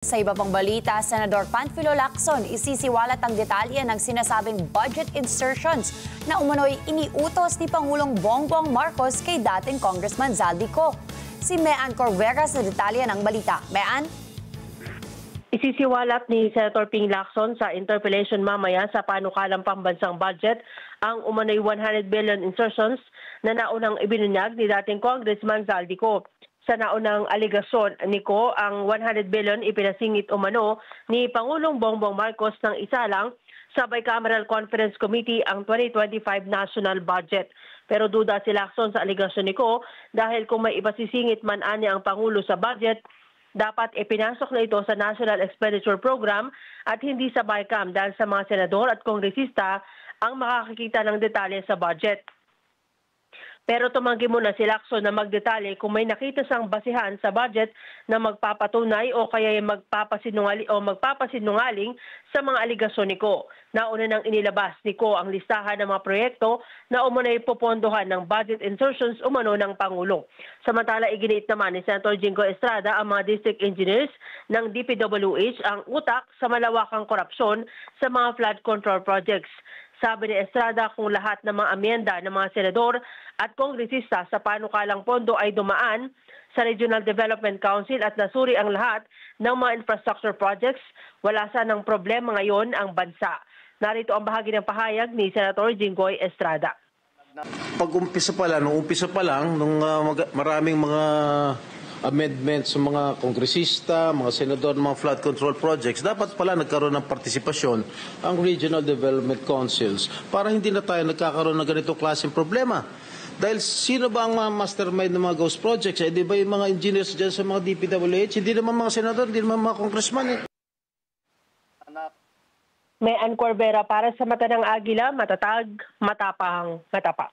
Sa iba pang balita, Senador Panfilo Lacson isisiwalat ang detalye ng sinasabing budget insertions na umano'y iniutos ni Pangulong Bongbong Marcos kay dating Congressman Zaldico. Si Mean Corvera sa detalye ng balita. Mean? Isisiwalat ni Senator Ping Lacson sa interpellation mamaya sa panukalang pambansang budget ang umano'y 100 billion insertions na naunang ibinunyag ni dating Congressman Zaldico. Sa naunang aligasyon niko, ang 100 billion ipinasingit umano ni Pangulong Bongbong Marcos ng isa lang sa Bicameral Conference Committee ang 2025 national budget. Pero duda si Lacson sa aligasyon niko dahil kung may ipasisingit man ani ang Pangulo sa budget, dapat ipinasok na ito sa National Expenditure Program at hindi sa BICAM dahil sa mga senador at kongresista ang makakakita ng detalye sa budget. Pero tumanggi muna si Lacson na magdetalye kung may nakita sang basihan sa budget na magpapatunay o kaya magpapasinungaling sa mga aligasyon niko. Nauna nang inilabas niko ang listahan ng mga proyekto na umunay popondohan ng budget insertions umano ng Pangulo. Samantala, iginiit naman ni Senator Jinggoy Estrada ang mga district engineers ng DPWH ang utak sa malawakang korupsyon sa mga flood control projects. Sabi ni Estrada, kung lahat ng mga amyenda ng mga senador at kongresista sa panukalang pondo ay dumaan sa Regional Development Council at nasuri ang lahat ng mga infrastructure projects, wala sanang problema ngayon ang bansa. Narito ang bahagi ng pahayag ni Senator Jinggoy Estrada. Pag-umpisa pa lang, nung maraming mga amendments sa mga kongresista, mga senador, mga flood control projects, dapat pala nagkaroon ng partisipasyon ang Regional Development Councils para hindi na tayo nagkakaroon ng ganitong klaseng problema. Dahil sino ba ang mga mastermind ng mga ghost projects? Di ba yung mga engineers dyan sa mga DPWH? Hindi naman mga senador, hindi naman mga congressman. Mean Corvera para sa Mata ng Agila, matatag, matapang, matapa.